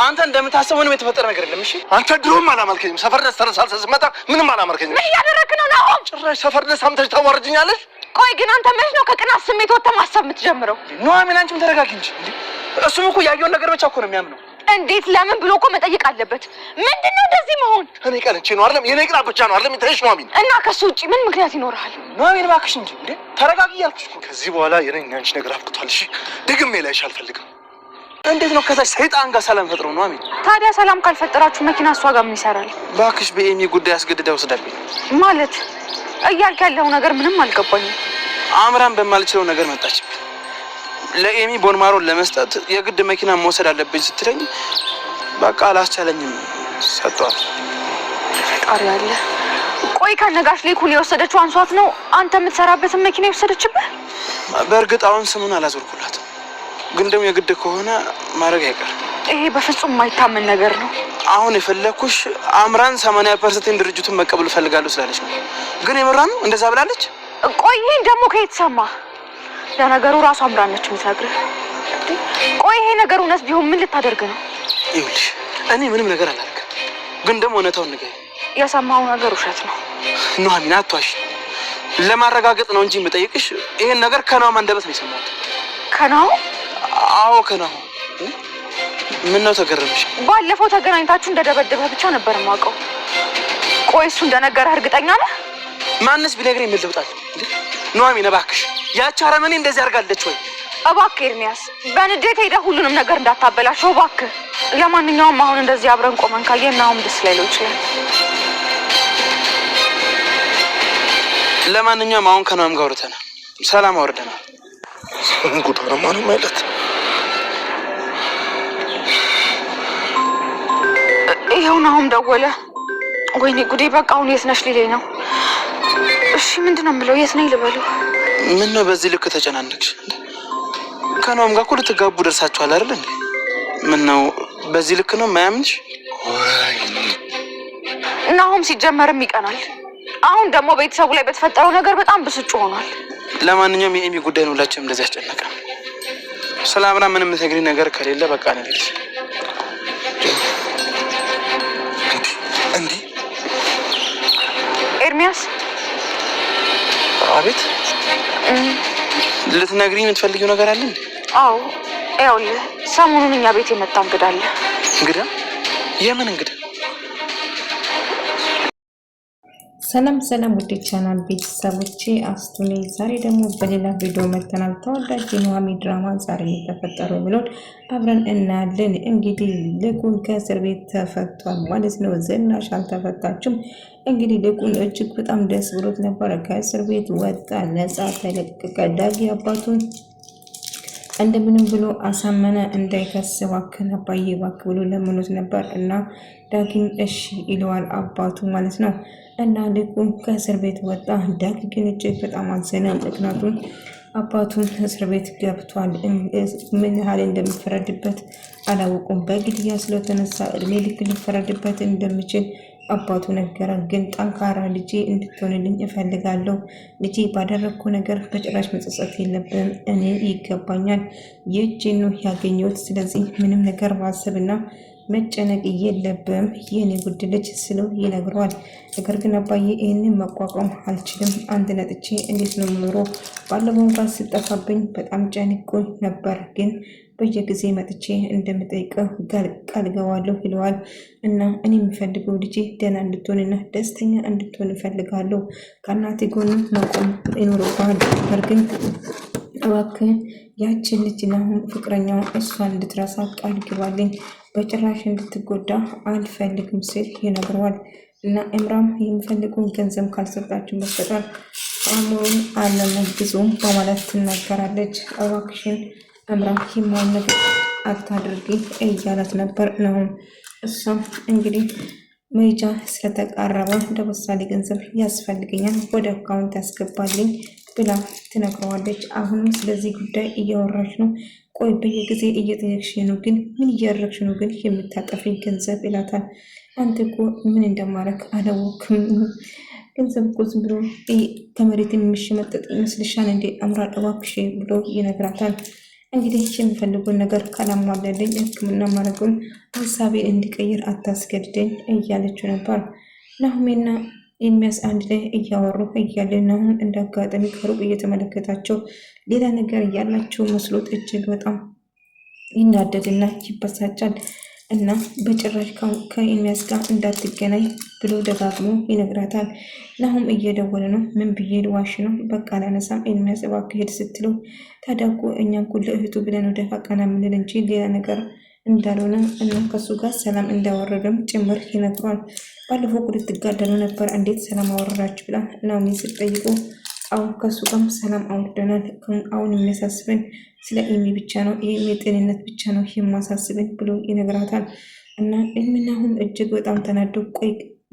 አንተ እንደምታስበው ምንም የተፈጠረ ነገር የለም። እሺ አንተ ድሮም አላማልከኝም። ሰፈር ድረስ ተረሳልሰህ ስትመጣ ምንም አላማልከኝም። ምን እያደረክ ነው ናሆም? ጭራሽ ሰፈር ድረስ አምጥተሽ ታዋርጅኛለሽ። ቆይ ግን አንተ መች ነው ከቅናት ስሜት ወጥተህ ማሰብ የምትጀምረው? ኑሐሚን አንቺም ተረጋጊ እንጂ። እሱም እኮ ያየውን ነገር ብቻ እኮ ነው የሚያምነው። እንዴት ለምን ብሎ እኮ መጠየቅ አለበት። ምንድነው እንደዚህ መሆን? እኔ ቀንቼ ነው አይደለም የኔ ቅናት ብቻ ነው አይደለም ይተሽ ኑሐሚን። እና ከሱ ውጪ ምን ምክንያት ይኖርሃል? ኑሐሚን እባክሽ እንጂ እንዴ ተረጋጊ እያልኩሽ እኮ። ከዚህ በኋላ የኔና አንቺ ነገር አብቅቷል። እሺ ደግሜ ላይሽ አልፈልግም። እንዴት ነው ከዛች ሰይጣን ጋር ሰላም ፈጥሮ ኑሐሚን? ታዲያ ሰላም ካልፈጠራችሁ መኪና እሷ ጋር ምን ይሰራል? እባክሽ በኤሚ ጉዳይ አስገድዳ ወስዳብኝ ማለት እያልክ ያለው ነገር ምንም አልገባኝም። አምራን በማልችለው ነገር መጣችብኝ። ለኤሚ ቦንማሮን ለመስጠት የግድ መኪና መውሰድ አለብኝ ስትለኝ በቃ አላስቻለኝም፣ ሰጥቷል። ፈጣሪ አለ። ቆይ ከነጋሽ ሊኩን የወሰደችው አንሷት ነው አንተ የምትሰራበትን መኪና የወሰደችብህ? በእርግጥ አሁን ስሙን አላዞርኩላትም፣ ግን ደግሞ የግድ ከሆነ ማድረግ አይቀርም። ይሄ በፍጹም የማይታመን ነገር ነው። አሁን የፈለኩሽ አምራን 80% ድርጅቱን መቀበል ፈልጋለሁ ስላለች ነው። ግን የምራን እንደዛ ብላለች? ቆይ ይሄን ደግሞ ከየት ሰማ? ለነገሩ ራሷ አምራን ነች የምትነግርህ። ቆይ ይሄ ነገር እውነት ቢሆን ምን ልታደርግ ነው? ይኸውልሽ እኔ ምንም ነገር አላደርግም፣ ግን ደግሞ እውነታውን ንገሪኝ። የሰማው ነገር ውሸት ነው? ኑሐሚን አትዋሽ። ለማረጋገጥ ነው እንጂ የምጠይቅሽ። ይሄን ነገር ከናው አንደበት ነው የሰማሁት። ከናው? አዎ ከናው። ምን ነው ተገረምሽ? ባለፈው ተገናኝታችሁ እንደደበደበህ ብቻ ነበር የማውቀው። ቆይ እሱ እንደነገረህ እርግጠኛ ነህ? ማንስ ቢነግረኝ ምን ልውጣል? ኑሐሚን እባክሽ ያቺ አረመኔ እንደዚህ አድርጋለች ወይ? እባክህ ኤርሚያስ በንዴት ሄደህ ሁሉንም ነገር እንዳታበላሸው እባክህ። ለማንኛውም አሁን እንደዚህ አብረን ቆመን ካየን አሁን ደስ ላይለው ይችላል። ለማንኛውም አሁን ከናም ጋር ወርተናል፣ ሰላም አወርደናል። ጉዳና ማንም አይለት። ይኸው ናሆም ደወለ። ወይኔ ጉዴ! በቃ አሁን የት ነሽ ሊለኝ ነው። እሺ ምንድን ነው የምለው? የት ነኝ ልበለው? ምን ነው በዚህ ልክ ተጨናነቅሽ? ከናም ጋር እኮ ልትጋቡ ደርሳችኋል አይደል እንዴ? ምን ነው በዚህ ልክ ነው የማያምንሽ? ናሆም ሲጀመርም ይቀናል። አሁን ደግሞ ቤተሰቡ ላይ በተፈጠረው ነገር በጣም ብስጩ ሆኗል። ለማንኛውም የኤሚ ጉዳይ ነው ሁላችንም እንደዚህ ያስጨነቀ። ስለ አብራ ምንም የምትነግሪኝ ነገር ከሌለ በቃ ነው ልጅ። እንዴ ኤርሚያስ። አቤት። ልትነግሪኝ የምትፈልጊው ነገር አለ? አዎ ይኸውልህ ሰሞኑን እኛ ቤት የመጣ እንግዳ አለ። እንግዳ? የምን እንግዳ? ሰላም ሰላም ውድ ቻናል ቤተሰቦቼ አስቱ ነኝ። ዛሬ ደግሞ በሌላ ቪዲዮ መጥተናል። ተወዳጅ የኑሐሚን ድራማ ዛሬ የተፈጠረው ብሎን አብረን እናያለን። እንግዲህ ልኩን ከእስር ቤት ተፈቷል ማለት ነው። ዝናሽ አልተፈታችም። እንግዲህ ልኩን እጅግ በጣም ደስ ብሎት ነበረ። ከእስር ቤት ወጣ፣ ነጻ ተለቀቀ። ዳጊ አባቱን እንደምንም ብሎ አሳመነ እንዳይከስ እባክህን አባዬ እባክህ ብሎ ለምኖት ነበር እና ዳጊም እሺ ይለዋል አባቱ ማለት ነው። እና ልኩን ከእስር ቤት ወጣ። ዳጊ ግን እጅግ በጣም አዘነ። ምክንያቱም አባቱን እስር ቤት ገብቷል። ምን ያህል እንደሚፈረድበት አላወቁም። በግድያ ስለተነሳ እድሜ ልክ ሊፈረድበት እንደሚችል አባቱ ነገረ። ግን ጠንካራ ልጄ እንድትሆንልኝ እፈልጋለሁ። ልጄ ባደረግኩ ነገር በጭራሽ መጸጸት የለብም። እኔ ይገባኛል። ይህችን ነው ያገኘሁት። ስለዚህ ምንም ነገር ማሰብና መጨነቅ የለብም የኔ ውድ ልጅ ስለው ይነግረዋል። ነገር ግን አባዬ ይህንን መቋቋም አልችልም። አንድ ነጥቼ እንዴት ነው ኑሮ? ባለፈው እንኳን ስጠፋብኝ በጣም ጨንቆኝ ነበር። ግን በየጊዜ መጥቼ እንደምጠይቀው ቃል ገባለሁ ይለዋል። እና እኔ የምፈልገው ልጄ ደህና እንድትሆንና ደስተኛ እንድትሆን እፈልጋለሁ። ከእናቴ ጎን መቆም ይኖርብሃል። ነገር ግን እባክህ ያችን ልጅና ፍቅረኛው እሷን እንድትረሳ ቃል ግባልኝ። በጭራሽ እንድትጎዳ አልፈልግም ሲል ይነግረዋል። እና እምራም የሚፈልገውን ገንዘብ ካልሰጣችሁ በስተቀር አእምሮን አለመግዙም በማለት ትናገራለች። እባክሽን እምራም የማን ነገር አታድርጊ እያላት ነበር ነው። እሷም እንግዲህ መሄጃ ስለተቃረበ ለምሳሌ ገንዘብ ያስፈልገኛል ወደ አካውንት ያስገባልኝ ብላ ትነግረዋለች። አሁንም ስለዚህ ጉዳይ እያወራች ነው። ቆይ በየጊዜ እየጠየቅሽ ነው፣ ግን ምን እያደረግሽ ነው ግን የምታጠፊኝ ገንዘብ ይላታል። አንተ እኮ ምን እንደማረግ አላወቅም። ገንዘብ እኮ ዝም ብሎ ከመሬት የሚሸመጠጥ ይመስልሻል እንዴ? አምራ እባክሽ ብሎ ይነግራታል። እንግዲህ የሚፈልጉን ነገር ካላሟላልኝ ሕክምና ማድረጉን ሀሳቤ እንዲቀይር አታስገድደኝ እያለችው ነበር። ናሆሜና ኤርሚያስ አንድ ላይ እያወሩ እያለን አሁን እንዳጋጣሚ ከሩቅ እየተመለከታቸው ሌላ ነገር ያላቸው መስሎት እጅግ በጣም ይናደድና ይበሳጫል። እና በጭራሽ ከኤርሚያስ ጋር እንዳትገናኝ ብሎ ደጋግሞ ይነግራታል። ናሆም እየደወለ ነው። ምን ብዬ ዋሽ ነው? በቃ አላነሳም። ኤርሚያስ እባክህ ሂድ ስትለው ታዲያ እኮ እኛን እኮ ለእህቱ ብለን ወደ ቀና የምንል እንጂ ሌላ ነገር እንዳልሆነ እና ከሱ ጋር ሰላም እንዳወረደም ጭምር ይነግሯል። ባለፈው እኮ ልትጋደሉ ነበር፣ እንዴት ሰላም አወረዳችሁ ብላ ናኦሚ ስትጠይቁ አሁን ከሱ ጋር ሰላም አውርደናል። አሁን የሚያሳስበን ስለ ኤሚ ብቻ ነው፣ የኤሚ ጤንነት ብቻ ነው የማሳስበን ብሎ ይነግራታል። እና ኤሚና አሁን እጅግ በጣም ተናዶ ቆይ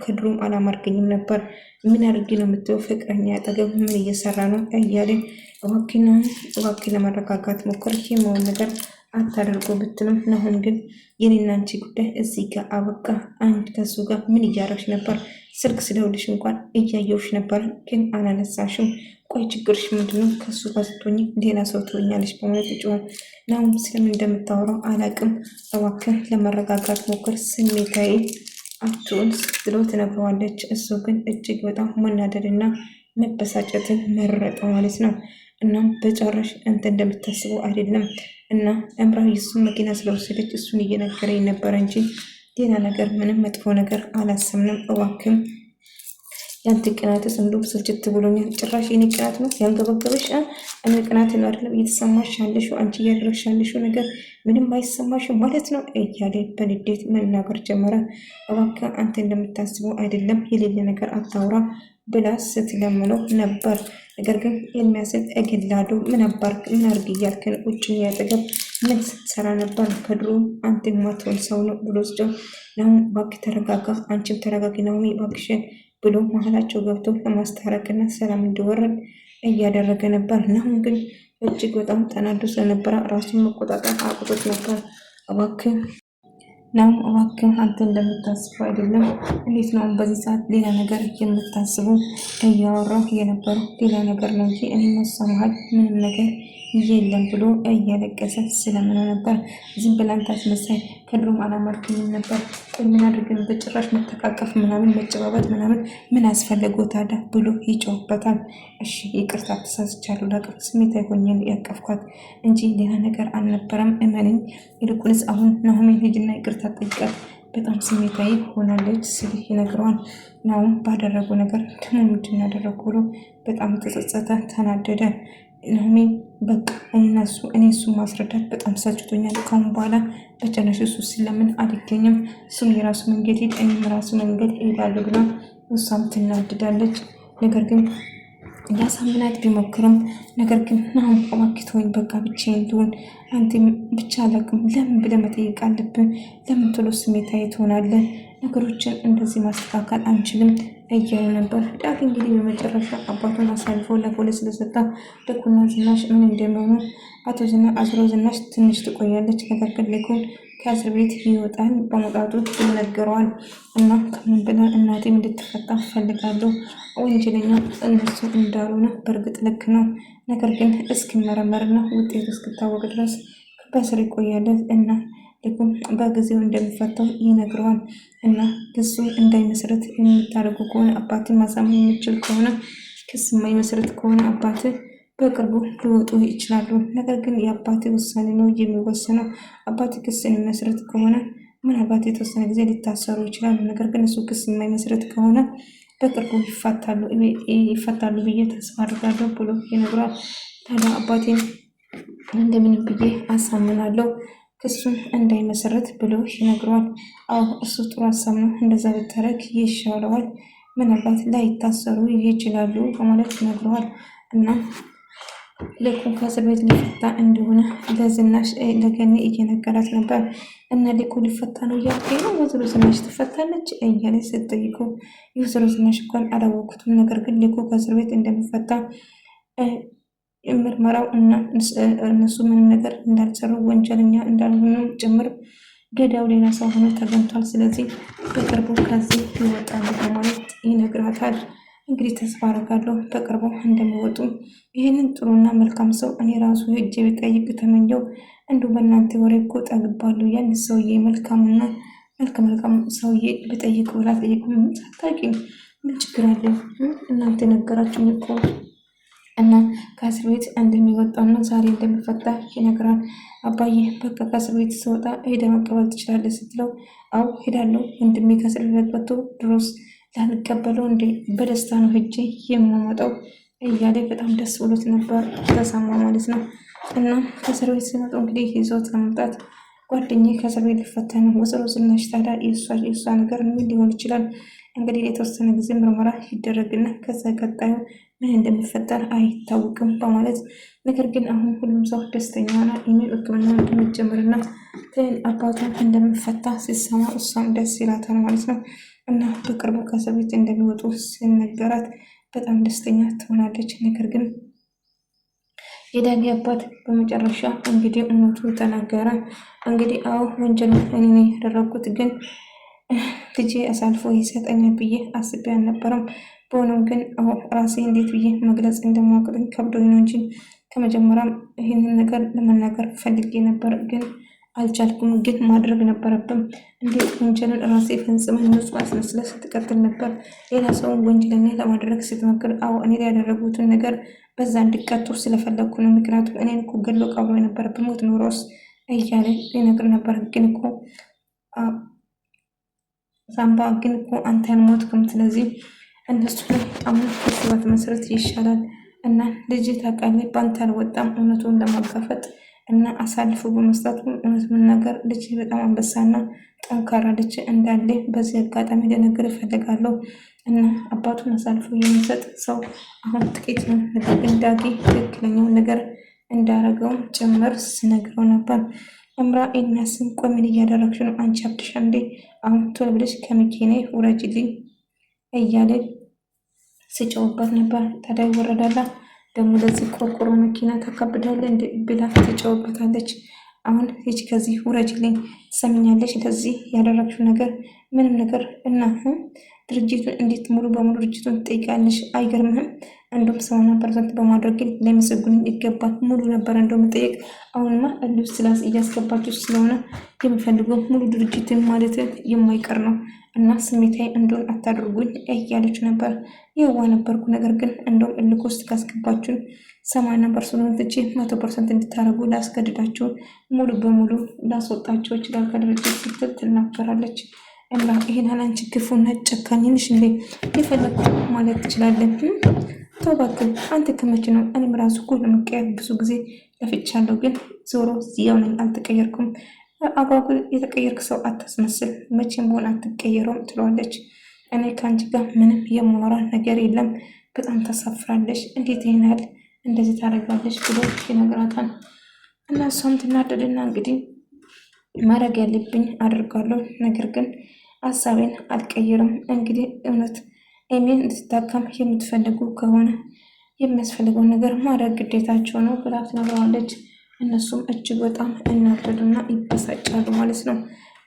ከድሮም አላማርገኝም ነበር፣ ምን አድርጌ ነው የምትለው? ፍቅረኛ አጠገብ ምን እየሰራ ነው እያለ እባክህ ለማረጋጋት ሞክር፣ የማውን ነገር አታደርጎ ብትልም ናሆም ግን የኔና አንቺ ጉዳይ እዚህ ጋር አበቃ። አንድ ከሱ ጋር ምን እያረግሽ ነበር? ስልክ ስለውልሽ እንኳን እያየውሽ ነበር፣ ግን አላነሳሽም። ቆይ ችግርሽ ምንድነው? ከሱ ጋር ስትሆኝ ሌላ ሰው ትሆኛለሽ በማለት ይጮሃል። ናሆም ስለምን እንደምታወራው አላቅም፣ እባክህ ለመረጋጋት ሞክር፣ ስሜታዊ አትሁን ብሎ ትነግረዋለች። እሱ ግን እጅግ በጣም መናደድና መበሳጨትን መረጠ ማለት ነው። እናም በጨረሽ አንተ እንደምታስበው አይደለም እና እምራዊ እሱን መኪና ስለወሰደች እሱን እየነገረኝ ነበረ እንጂ ሌላ ነገር ምንም መጥፎ ነገር አላሰምንም። እባክህም ያንተ ቅናት እንዶ ስልችት ብሎኛል። ጭራሽ የኔ ቅናት ነው ያንገበገበሽ? እኔ ቅናት ነው አይደለም እየተሰማሽ ያለሽው? አንቺ እያደረግሽ ያለሽው ነገር ምንም አይሰማሽም ማለት ነው እያለ በንዴት መናገር ጀመረ። እባክህ አንተ እንደምታስበው አይደለም፣ የሌለ ነገር አታውራ ብላ ስትለምነው ነበር። ነገር ግን የሚያስል እግላዶ ምን አርግ እያልክን ውጭ ያጠገብ ምን ስትሰራ ነበር? ከድሮ አንተ ማትሆን ሰው ነው ብሎ ስደው ናሆም እባክህ ተረጋጋ፣ አንቺም ተረጋጊ ናሆሚ እባክሽን ብሎ መሀላቸው ገብቶ ለማስታረቅና ሰላም እንዲወረድ እያደረገ ነበር። ናሆም ግን እጅግ በጣም ተናዶ ስለነበረ ራሱን መቆጣጠር አቅቶት ነበር። እባክህ አንተ እንደምታስበው አይደለም። እንዴት ነው በዚህ ሰዓት ሌላ ነገር የምታስቡ? እያወራሁ የነበረው ሌላ ነገር ነው እንጂ እነሱ መሀል ምንም ነገር የለም ብሎ እያለቀሰ ስለምነው ነበር። ዝም ብላ ታስመሳይ፣ ከድሮም አላማርክኝም ነበር። ምን አድርገን በጭራሽ መተቃቀፍ ምናምን መጨባበጥ ምናምን ምን አስፈለገው ታዲያ ብሎ ይጮህበታል። እሺ ይቅርታ ተሳስቻለሁ፣ ላቅፍ ስሜታዊ ሆኜ ያቀፍኳት እንጂ ሌላ ነገር አልነበረም፣ እመነኝ። ይልቁንስ አሁን ናሆሜን ሂጂና ይቅርታ ጠይቃት፣ በጣም ስሜታዊ ሆናለች ሲል ይነግረዋል። ናሆም ባደረገው ነገር ደግሞ ምንድን ያደረጉ ብሎ በጣም ተጸጸተ፣ ተናደደ። ናሆሜ በቃ እኔ እሱን ማስረዳት በጣም ሰልችቶኛል። ካሁን በኋላ በጨረሽ እሱ ስለምን አልገኝም፣ እሱም የራሱ መንገድ ሄድ፣ እኔም የራሱ መንገድ ሄዳለሁ ብላ እሷም ትናድዳለች። ነገር ግን ሊያሳምናት ቢሞክርም ነገር ግን ናሆም እባክህ ተወኝ፣ በቃ ብቻዬን ልሁን፣ አንተ ብቻ አላውቅም፣ ለምን ብለህ መጠየቅ አለብን? ለምን ቶሎ ስሜታዊ ትሆናለህ? ነገሮችን እንደዚህ ማስተካከል አንችልም እያሉ ነበር። ዳግ እንግዲህ በመጨረሻ አባቱን አሳልፈው ለፖሊስ ስለሰጣ ልኩና ዝናሽ ምን እንደሚሆኑ አቶ ዝናሽ ትንሽ ትቆያለች። ነገር ግን ልኩን ከእስር ቤት ይወጣል። በመውጣቱ ይነገረዋል። እና ከምን ብላ እናቴም እንድትፈታ ፈልጋለሁ፣ ወንጀለኛ እነሱ እንዳልሆነ በእርግጥ ልክ ነው፣ ነገር ግን እስኪመረመርና ውጤቱ እስክታወቅ ድረስ በእስር ይቆያል እና ልኩም በጊዜው እንደሚፈታው ይነግረዋል። እና ክሱ እንዳይመስረት የምታደርጉ ከሆነ አባትን ማሳመን የሚችል ከሆነ ክስ የማይመስረት ከሆነ አባት በቅርቡ ሊወጡ ይችላሉ። ነገር ግን የአባት ውሳኔ ነው የሚወሰነው። አባት ክስ የሚመስረት ከሆነ ምናልባት የተወሰነ ጊዜ ሊታሰሩ ይችላሉ። ነገር ግን እሱ ክስ የማይመስረት ከሆነ በቅርቡ ይፈታሉ ብዬ ተስፋ አድርጋለሁ ብሎ ይነግረዋል። ታዲያ አባቴን እንደምንም ብዬ አሳምናለሁ ክሱን እንዳይመሰረት ብሎ ይነግረዋል። አዎ እሱ ጥሩ ሀሳብ ነው፣ እንደዛ ብታረግ ይሻለዋል፣ ምናልባት ላይታሰሩ ይችላሉ በማለት ይነግረዋል። እና ልኩ ከእስር ቤት ሊፈታ እንደሆነ ለዝናሽ ለገኒ እየነገራት ነበር። እና ልኩ ሊፈታ ነው እያልከኝ ነው? ወይዘሮ ዝናሽ ትፈታለች እያለች ስትጠይቀው የወይዘሮ ዝናሽ እንኳን አላወኩትም፣ ነገር ግን ልኩ ከእስር ቤት እንደሚፈታ ምርመራው እና እነሱ ምንም ነገር እንዳልሰሩ ወንጀለኛ እንዳልሆኑ ጭምር ገዳው ሌላ ሰው ሆኖ ተገኝቷል። ስለዚህ በቅርቡ ከዚህ ይወጣሉ በማለት ይነግራታል። እንግዲህ ተስፋ አደርጋለሁ በቅርቡ እንደሚወጡ። ይህንን ጥሩና መልካም ሰው እኔ ራሱ ሄጄ ብጠይቅ ተመኘው። እንዲሁ በእናንተ ወሬ እኮ ጠግባለሁ። ያን ሰውዬ መልካምና መልካም ሰውዬ ብጠይቅ ብላ ጠይቅ። ሳታውቂኝ ምን ችግር አለ? እናንተ ነገራችሁኝ እኮ እና ከእስር ቤት እንደሚወጣና ዛሬ እንደሚፈታ ይነግራል። አባዬ በቃ ከእስር ቤት ስወጣ ሄደ መቀበል ትችላለህ ስትለው አው ሄዳለሁ ወንድሜ ከእስር ቤት ወጥቶ ድሮስ ላልቀበለው እንዴ በደስታ ነው ሄጄ የማመጣው እያለ በጣም ደስ ብሎት ነበር ተሰማ ማለት ነው። እና ከእስር ቤት ሲመጡ እንግዲህ ይዞት ለመምጣት ጓደኛዬ ከእስር ቤት ሊፈታ ነው ወይዘሮ ዝናሽ ታዲያ የእሷ ነገር ምን ሊሆን ይችላል? እንግዲህ የተወሰነ ጊዜ ምርመራ ይደረግና ከዛ ቀጣዩ ምን እንደሚፈጠር አይታወቅም በማለት ነገር ግን አሁን ሁሉም ሰው ደስተኛና ኢሜል ሕክምና እንደሚጀምርና አባቷን እንደሚፈታ ሲሰማ እሷም ደስ ይላታል ማለት ነው። እና በቅርቡ ከእስር ቤት እንደሚወጡ ሲነገራት በጣም ደስተኛ ትሆናለች። ነገር ግን የዳጊ አባት በመጨረሻ እንግዲህ እውነቱ ተናገረ። እንግዲህ አዎ ወንጀል እኔ ነኝ ያደረኩት ግን ልጄ አሳልፎ ይሰጠኛል ብዬ አስቤ አልነበረም። በሆነም ግን ራሴ እንዴት ብዬ መግለጽ እንደማውቅኝ ከብዶኝ ነው እንጂ ከመጀመሪያም ይህንን ነገር ለመናገር ፈልጌ ነበር ግን አልቻልኩም። ግን ማድረግ ነበረብን። እንዴት ወንጀልን ራሴ ፈጽመህ ንጹህ አስመስለህ ስትቀጥል ነበር ሌላ ሰውን ወንጀለኛ ለማድረግ ስትሞክር። አዎ እኔ ላይ ያደረጉትን ነገር በዛ እንዲቀጡ ስለፈለግኩ ነው። ምክንያቱም እኔን እኮ ገሎ ቀብሮ የነበረብን ሞት ኖሮስ እያለ ይነግር ነበር። ግን እኮ ሳምባ ግን እኮ አንተ ያልሞትክም። ስለዚህ እነሱ ላይ አሁን ክስባት መሰረት ይሻላል እና ልጅ ታውቃለህ በአንተ አልወጣም እውነቱን ለማጋፈጥ እና አሳልፎ በመስጠቱ እውነት መናገር ልጅ በጣም አንበሳና ጠንካራ ልጅ እንዳለ በዚህ አጋጣሚ ልነግር እፈልጋለሁ። እና አባቱን አሳልፎ የሚሰጥ ሰው አሁን ጥቂት ነው። ነገር ግን ዳጊ ትክክለኛውን ነገር እንዳረገው ጭምር ስነግረው ነበር። እምራ የሚያስም ቆይ ምን እያደረግሽ ነው? አንቺ አብድሻ እንዴ? አሁን ቶሎ ብለሽ ከመኪናዬ ውረጅልኝ እያለ ሲጨውባት ነበር። ታዲያ ይወረዳላ ደግሞ ለዚህ ቆርቆሮ መኪና ታካብዳለህ እንዴ ብላ ትጨውበታለች። አሁን ሂጅ ከዚህ ውረጅልኝ፣ ትሰምኛለሽ? ለዚህ ያደረግሽው ነገር ምንም ነገር እና ድርጅቱን እንዴት ሙሉ በሙሉ ድርጅቱን ትጠይቃለሽ? አይገርምህም? እንደውም 80% በማድረግ ግን ለሚሰጉኝ ይገባል። ሙሉ ነበር እንደው መጠየቅ። አሁንማ እልህ ስላስ እያስገባችሁ ስለሆነ የሚፈልገው ሙሉ ድርጅትን ማለት የማይቀር ነው እና ስሜታዊ እንደሆን አታድርጉኝ እያለች ነበር። የዋ ነበርኩ። ነገር ግን እንደውም እልህ ውስጥ ካስገባችሁን 80% ትቼ 100% እንድታደርጉ ላስገድዳችሁ፣ ሙሉ በሙሉ ላስወጣቸው ይችላል ከድርጅት ስትል ትናገራለች። እና ይሄን አንቺ ክፉና ጨካኝ ነሽ እንዴ? የፈለኩ ማለት ትችላለህ። ተባክል አንተ ከመቼ ነው? እኔም ራሱ እኮ ለመቀየር ብዙ ጊዜ ለፍቻለሁ፣ ግን ዞሮ ያው ነኝ፣ አልተቀየርኩም። አጓጉል የተቀየርክ ሰው አታስመስል፣ መቼም ቢሆን አትቀየረውም ትለዋለች። እኔ ከአንቺ ጋር ምንም የማወራ ነገር የለም። በጣም ታሳፍራለች። እንዴት ይሄናል እንደዚህ ታደርጋለች ብሎ ይነግራታል። እና እሷም ትናደድና እንግዲህ ማድረግ ያለብኝ አድርጋለሁ፣ ነገር ግን ሀሳቤን አልቀይርም። እንግዲህ እውነት ኤሚን እንድትታከም የምትፈልጉ ከሆነ የሚያስፈልገው ነገር ማድረግ ግዴታቸው ነው ብላ ትነግረዋለች። እነሱም እጅግ በጣም እናደዱና ይበሳጫሉ ማለት ነው።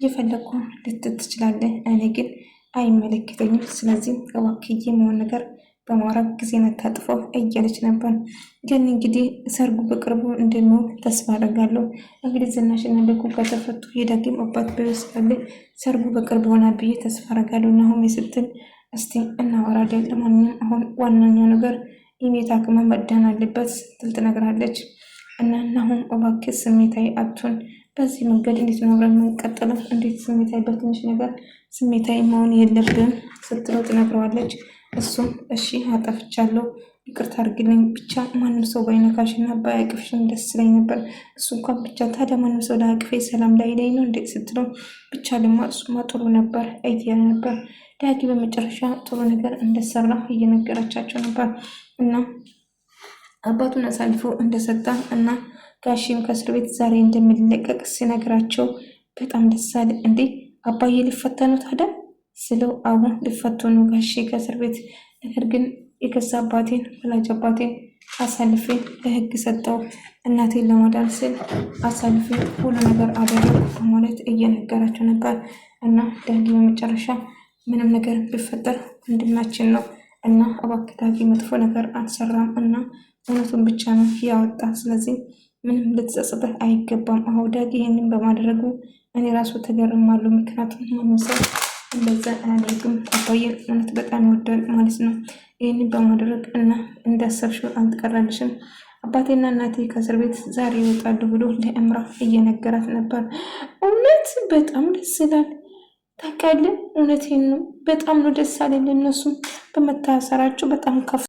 የፈለግኩ ልትት ትችላለህ፣ እኔ ግን አይመለከተኝም። ስለዚህ እባክህ የመሆን ነገር በማውራት ጊዜ ነታጥፈው እያለች ነበር። ግን እንግዲህ ሰርጉ በቅርቡ እንደሚሆን ተስፋ አደርጋለሁ። እንግዲህ ዝናሽና ልኩ ከተፈቱ የዳግም አባት በስላለ ሰርጉ በቅርብ ሆና ብዬ ተስፋ አደርጋለሁ። ናሆም ስትል እስቲ እናወራለን። ለማንኛውም አሁን ዋናኛው ነገር ኢሜት አክማ መዳን አለበት ስትል ትነግራለች። እና ናሆም እባክህ ስሜታዊ አትሁን፣ በዚህ መንገድ እንዴት ነው አብረን የምንቀጥለው? እንዴት ስሜታዊ በትንሽ ነገር ስሜታዊ መሆን የለብም ስትለው ትነግረዋለች። እሱም እሺ አጠፍቻለሁ፣ ይቅርታ አድርግልኝ፣ ብቻ ማንም ሰው ባይነካሽና ባያቅፍሽም ደስ ላይ ነበር። እሱ እንኳን ብቻ ታዲያ ማንም ሰው ላያቅፌ ሰላም ላይ ነው እንዴ ስትለው ብቻ ልማ እሱማ ጥሩ ነበር እያለ ነበር። ዳጊ በመጨረሻ ጥሩ ነገር እንደሰራ እየነገረቻቸው ነበር እና አባቱን አሳልፎ እንደሰጣ እና ጋሺም ከእስር ቤት ዛሬ እንደሚለቀቅ ሲነግራቸው በጣም ደስ አለ። እንዴ አባዬ ሊፈታ ነው ታዲያ ስለው አሁን ሊፈቱ ነው ጋሼ ከእስር ቤት። ነገር ግን የገዛ አባቴን ወላጅ አባቴን አሳልፌ ለህግ ሰጠው፣ እናቴን ለማዳን ስል አሳልፌ ሁሉ ነገር አደረጉ በማለት እየነገራቸው ነበር። እና ዳጊ በመጨረሻ ምንም ነገር ቢፈጠር ወንድማችን ነው እና እባክህ ዳጊ መጥፎ ነገር አልሰራም እና እውነቱን ብቻ ነው ያወጣ። ስለዚህ ምንም ልትጸጽተህ አይገባም። አሁ ዳጊ ይህንን በማድረጉ እኔ ራሱ ተገርማለሁ። ምክንያቱም ማንም ሰው እንደዛ አያደርግም። አባዬን እውነት በጣም ይወዳል ማለት ነው። ይህንን በማድረግ እና እንዳሰብሽው አልተቀራልሽም። አባቴና እናቴ ከእስር ቤት ዛሬ ይወጣሉ ብሎ ለእምራ እየነገራት ነበር። እውነት በጣም ደስ ይላል። ታውቃለህ፣ እውነቴን ነው። በጣም ነው ደስ አለኝ። እነሱም በመታሰራቸው በጣም ከፍ